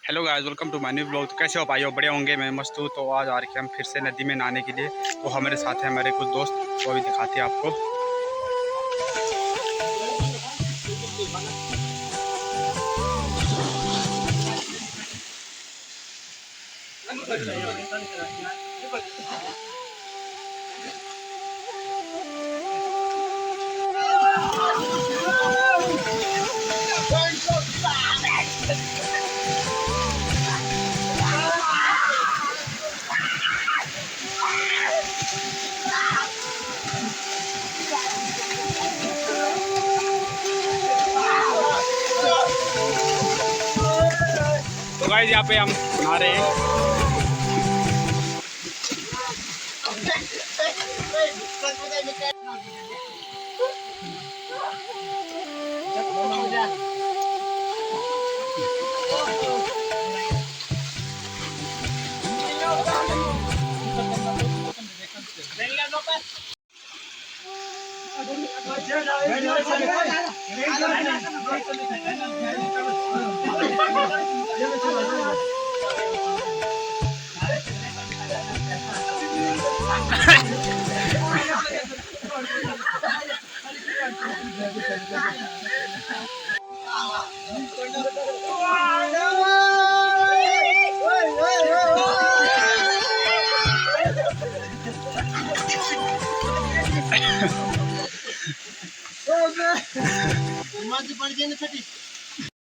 Hello guys, welcome to my new blog. तो कैसे हो भाई? बढ़िया होंगे, मैं मस्त हूँ। तो आज आ रखे हम फिर से नदी में नहाने के लिए। तो हमारे साथ हैं हमारे कुछ दोस्त, वो अभी दिखाते हैं आपको। तो गाइस यहाँ पे हम नहा रहे हैं।